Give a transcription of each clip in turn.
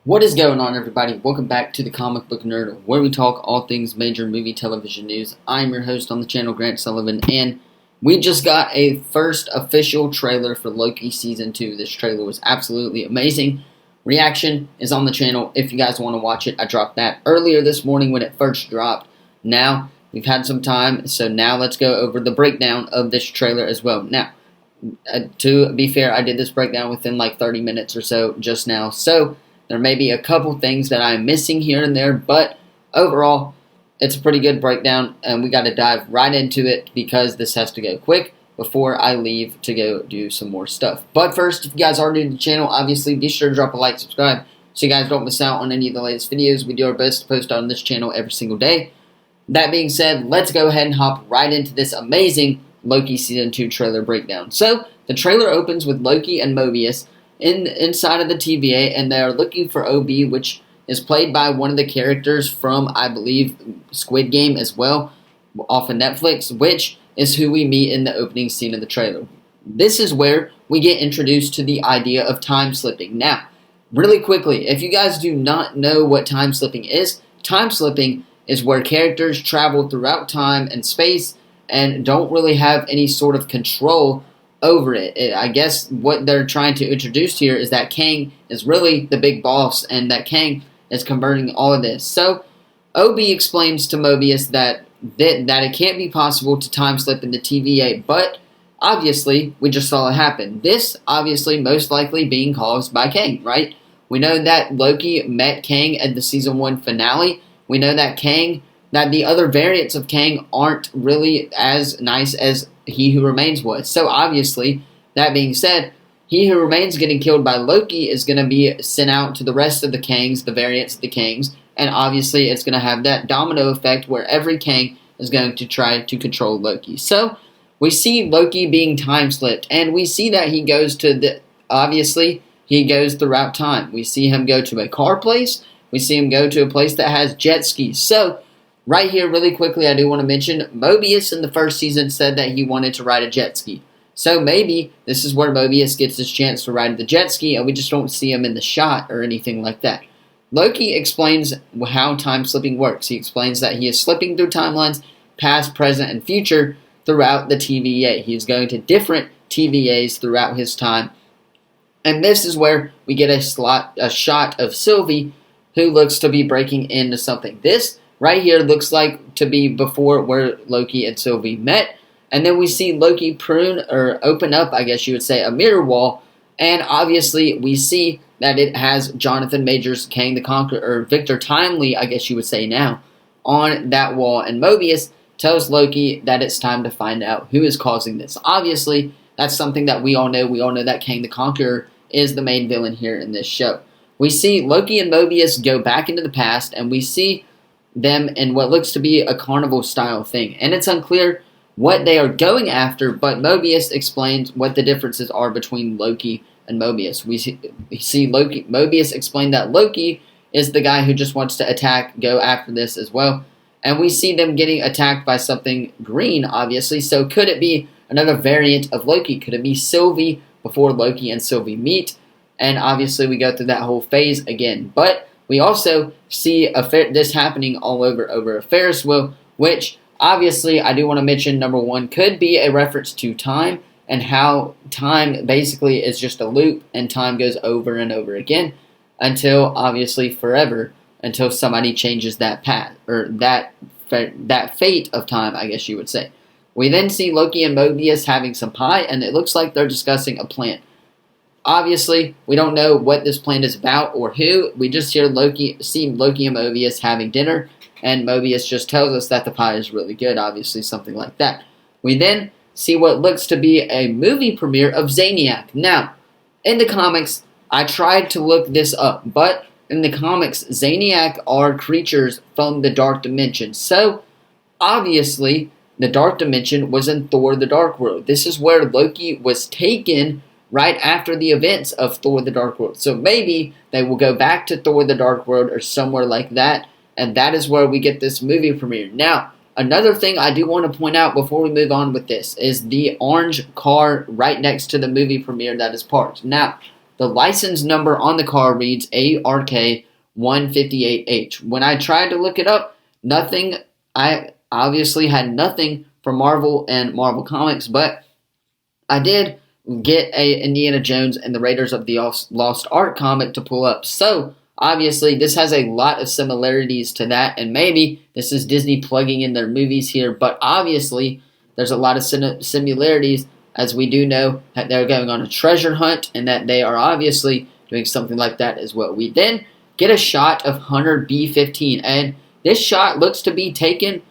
What is going on, everybody? Welcome back to the Comic Book Nerd, where we talk all things major movie television news. I'm your host on the channel, Grant Sullivan, and we just got a first official trailer for Loki Season 2. This trailer was absolutely amazing. Reaction is on the channel if you guys want to watch it. I dropped that earlier this morning when it first dropped. Now, we've had some time, so now let's go over the breakdown of this trailer as well. Now, to be fair, I did this breakdown within like 30 minutes or so just now, so there may be a couple things that I'm missing here and there, but overall, it's a pretty good breakdown, and we got to dive right into it because this has to go quick before I leave to go do some more stuff. But first, if you guys are new to the channel, obviously be sure to drop a like, subscribe, so you guys don't miss out on any of the latest videos. We do our best to post on this channel every single day. That being said, let's go ahead and hop right into this amazing Loki Season 2 trailer breakdown. So, the trailer opens with Loki and Mobius inside of the TVA, and they are looking for OB, which is played by one of the characters from, I believe, Squid Game as well, off of Netflix, which is who we meet in the opening scene of the trailer. This is where we get introduced to the idea of time slipping. Now, really quickly, if you guys do not know what time slipping is where characters travel throughout time and space and don't really have any sort of control over it. I guess what they're trying to introduce here is that Kang is really the big boss and that Kang is converting all of this. So, OB explains to Mobius that it can't be possible to time slip in the TVA, but obviously, we just saw it happen. This, obviously, most likely being caused by Kang, right? We know that Loki met Kang at the Season 1 finale. We know that the other variants of Kang aren't really as nice as He Who Remains was. So obviously, that being said, He Who Remains getting killed by Loki is going to be sent out to the rest of the Kangs, the variants of the Kangs, and obviously it's going to have that domino effect where every Kang is going to try to control Loki. So, we see Loki being time slipped, and we see that he goes to obviously, he goes throughout time. We see him go to a car place, we see him go to a place that has jet skis. So, right here, really quickly, I do want to mention, Mobius in the first season said that he wanted to ride a jet ski. So maybe this is where Mobius gets his chance to ride the jet ski, and we just don't see him in the shot or anything like that. Loki explains how time slipping works. He explains that he is slipping through timelines, past, present, and future, throughout the TVA. He is going to different TVAs throughout his time. And this is where we get a shot of Sylvie, who looks to be breaking into something. This right here looks like to be before where Loki and Sylvie met. And then we see Loki open up, I guess you would say, a mirror wall. And obviously we see that it has Jonathan Majors, Kang the Conqueror, or Victor Timely, I guess you would say now, on that wall. And Mobius tells Loki that it's time to find out who is causing this. Obviously, that's something that we all know. We all know that Kang the Conqueror is the main villain here in this show. We see Loki and Mobius go back into the past, and we see them in what looks to be a carnival-style thing. And it's unclear what they are going after, but Mobius explains what the differences are between Loki and Mobius. We see Mobius explain that Loki is the guy who just wants to go after this as well. And we see them getting attacked by something green, obviously. So could it be another variant of Loki? Could it be Sylvie before Loki and Sylvie meet? And obviously we go through that whole phase again. But we also see this happening all over a Ferris wheel, which obviously I do want to mention, number one, could be a reference to time and how time basically is just a loop and time goes over and over again until obviously forever, until somebody changes that path or that fate of time, I guess you would say. We then see Loki and Mobius having some pie, and it looks like they're discussing a plan. Obviously, we don't know what this plan is about or who. We just see Loki and Mobius having dinner, and Mobius just tells us that the pie is really good, obviously something like that. We then see what looks to be a movie premiere of Zaniac. Now, in the comics, I tried to look this up, but in the comics, Zaniac are creatures from the Dark Dimension. So, obviously, the Dark Dimension was in Thor the Dark World. This is where Loki was taken right after the events of Thor the Dark World. So maybe they will go back to Thor the Dark World or somewhere like that, and that is where we get this movie premiere. Now, another thing I do want to point out before we move on with this is the orange car right next to the movie premiere that is parked. Now, the license number on the car reads ARK158H. When I tried to look it up, nothing. I obviously had nothing for Marvel and Marvel Comics, but I did get a Indiana Jones and the Raiders of the Lost Ark comic to pull up. So, obviously, this has a lot of similarities to that, and maybe this is Disney plugging in their movies here, but obviously, there's a lot of similarities, as we do know that they're going on a treasure hunt, and that they are obviously doing something like that as well. We then get a shot of Hunter B-15, and this shot looks to be taken,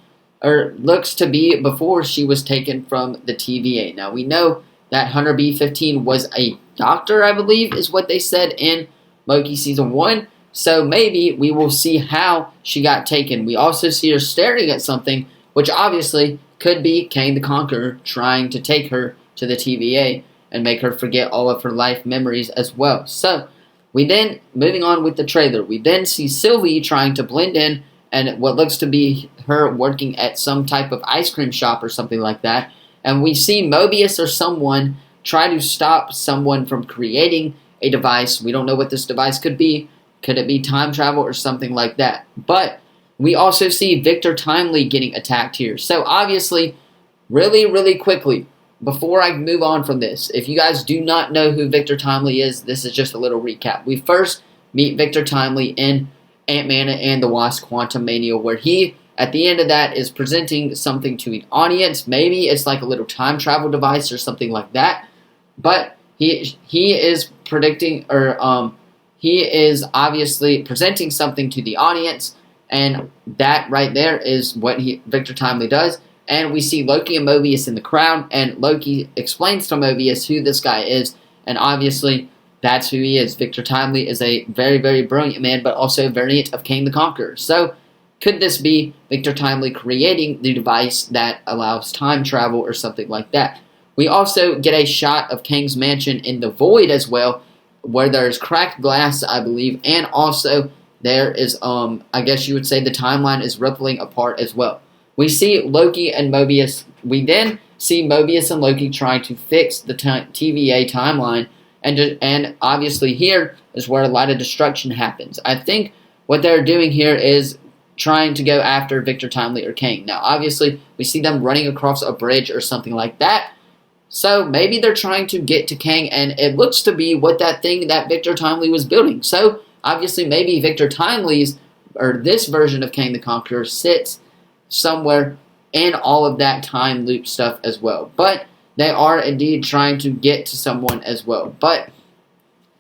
or looks to be before she was taken from the TVA. Now, we know that Hunter B-15 was a doctor, I believe, is what they said in Loki Season 1. So maybe we will see how she got taken. We also see her staring at something, which obviously could be Kang the Conqueror trying to take her to the TVA and make her forget all of her life memories as well. So, we then, moving on with the trailer, we then see Sylvie trying to blend in and what looks to be her working at some type of ice cream shop or something like that. And we see Mobius or someone try to stop someone from creating a device. We don't know what this device could be. Could it be time travel or something like that? But we also see Victor Timely getting attacked here. So obviously, really quickly, before I move on from this, if you guys do not know who Victor Timely is, this is just a little recap. We first meet Victor Timely in Ant-Man and the Wasp: Quantumania, where he, at the end of that, is presenting something to an audience. Maybe it's like a little time travel device or something like that. But he is predicting, or he is obviously presenting something to the audience, and that right there is what Victor Timely does. And we see Loki and Mobius in the crowd, and Loki explains to Mobius who this guy is, and obviously that's who he is. Victor Timely is a very brilliant man, but also a variant of Kang the Conqueror. So, could this be Victor Timely creating the device that allows time travel or something like that? We also get a shot of Kang's mansion in the void as well, where there's cracked glass, I believe, and also there is, I guess you would say the timeline is rippling apart as well. We see Loki and Mobius. We then see Mobius and Loki trying to fix the TVA timeline, and obviously here is where a lot of destruction happens. I think what they're doing here is trying to go after Victor Timely or Kang. Now, obviously, we see them running across a bridge or something like that. So, maybe they're trying to get to Kang, and it looks to be what that thing that Victor Timely was building. So, obviously, maybe Victor Timely's, or this version of Kang the Conqueror, sits somewhere in all of that time loop stuff as well. But they are indeed trying to get to someone as well. But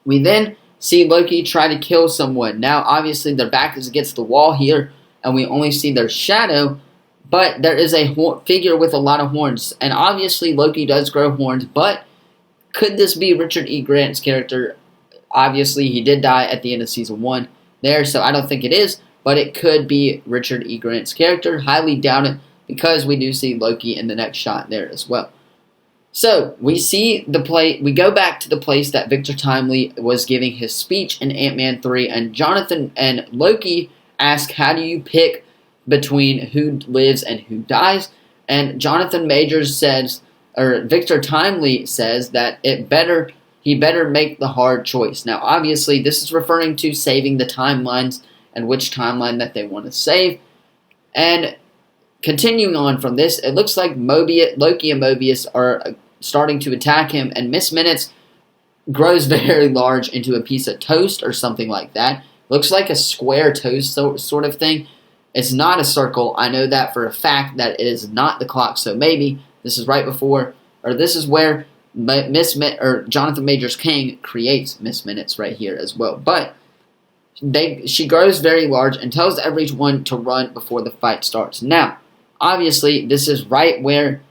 we then see Loki try to kill someone. Now, obviously, their back is against the wall here, and we only see their shadow, but there is a figure with a lot of horns, and obviously Loki does grow horns, but could this be Richard E. Grant's character? Obviously, he did die at the end of Season 1 there, so I don't think it is, but it could be Richard E. Grant's character. Highly doubt it, because we do see Loki in the next shot there as well. So, we see we go back to the place that Victor Timely was giving his speech in Ant-Man 3, and Jonathan and Loki ask, how do you pick between who lives and who dies? And Jonathan Majors says, or Victor Timely says, that he better make the hard choice. Now, obviously, this is referring to saving the timelines and which timeline that they want to save. And continuing on from this, it looks like Loki and Mobius are starting to attack him, and Miss Minutes grows very large into a piece of toast or something like that. Looks like a square toast sort of thing. It's not a circle. I know that for a fact that it is not the clock, so maybe this is right before, or this is where Jonathan Majors Kang creates Miss Minutes right here as well. But she grows very large and tells everyone to run before the fight starts. Now, obviously, this is right where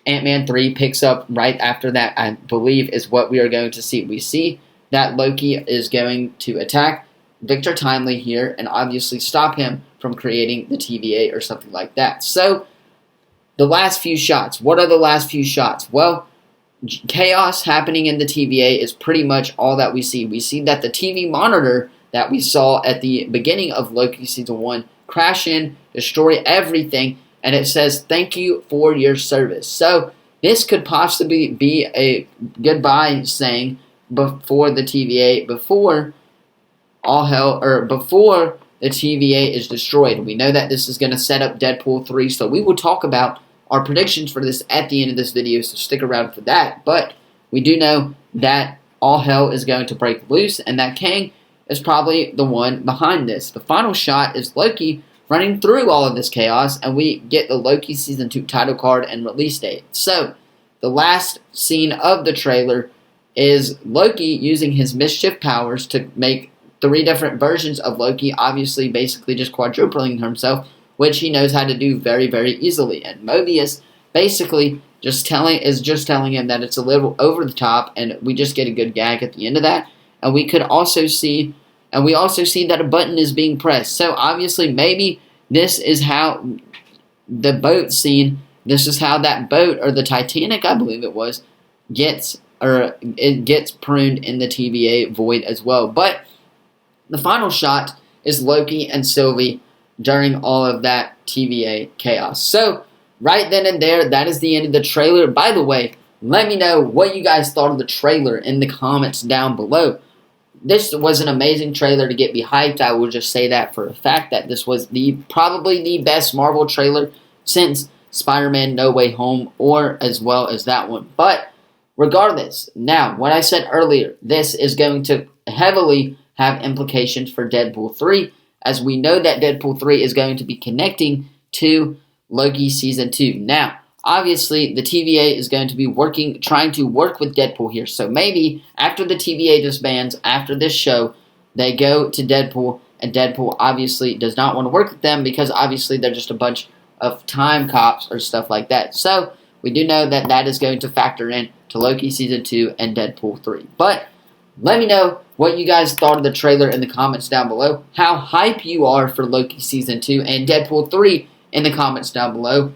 Ant-Man 3 picks up right after that, I believe, is what we are going to see. We see that Loki is going to attack Victor Timely here and obviously stop him from creating the TVA or something like that. So, the last few shots. What are the last few shots? Well, chaos happening in the TVA is pretty much all that we see. We see that the TV monitor that we saw at the beginning of Loki Season 1 crash in, destroy everything, and it says, thank you for your service. So, this could possibly be a goodbye saying before the TVA, before before the TVA is destroyed. We know that this is going to set up Deadpool 3, so we will talk about our predictions for this at the end of this video, so stick around for that. But we do know that all hell is going to break loose, and that Kang is probably the one behind this. The final shot is Loki running through all of this chaos, and we get the Loki Season 2 title card and release date. So, the last scene of the trailer is Loki using his mischief powers to make 3 different versions of Loki, obviously basically just quadrupling himself, which he knows how to do very, very easily. And Mobius basically just telling him that it's a little over the top, and we just get a good gag at the end of that. And we also see that a button is being pressed. So obviously maybe this is how the boat scene, this is how that boat, or the Titanic, I believe it was, gets pruned in the TVA void as well. But the final shot is Loki and Sylvie during all of that TVA chaos. So, right then and there, that is the end of the trailer. By the way, let me know what you guys thought of the trailer in the comments down below. This was an amazing trailer to get me hyped. I will just say that for a fact, that this was probably the best Marvel trailer since Spider-Man No Way Home, or as well as that one. But regardless, now, what I said earlier, this is going to heavily have implications for Deadpool 3, as we know that Deadpool 3 is going to be connecting to Loki Season 2. Now, obviously, the TVA is going to be trying to work with Deadpool here. So maybe after the TVA disbands, after this show, they go to Deadpool, and Deadpool obviously does not want to work with them because obviously they're just a bunch of time cops or stuff like that. So we do know that that is going to factor in to Loki Season 2 and Deadpool 3. But let me know what you guys thought of the trailer in the comments down below. How hype you are for Loki Season 2 and Deadpool 3 in the comments down below.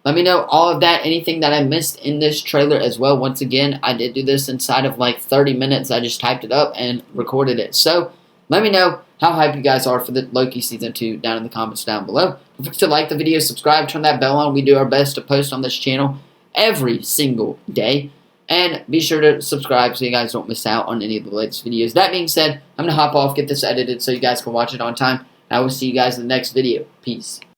Let me know all of that, anything that I missed in this trailer as well. Once again, I did do this inside of like 30 minutes. I just typed it up and recorded it. So, let me know how hyped you guys are for the Loki Season 2 down in the comments down below. Don't forget to like the video, subscribe, turn that bell on. We do our best to post on this channel every single day. And be sure to subscribe so you guys don't miss out on any of the latest videos. That being said, I'm going to hop off, get this edited so you guys can watch it on time. I will see you guys in the next video. Peace.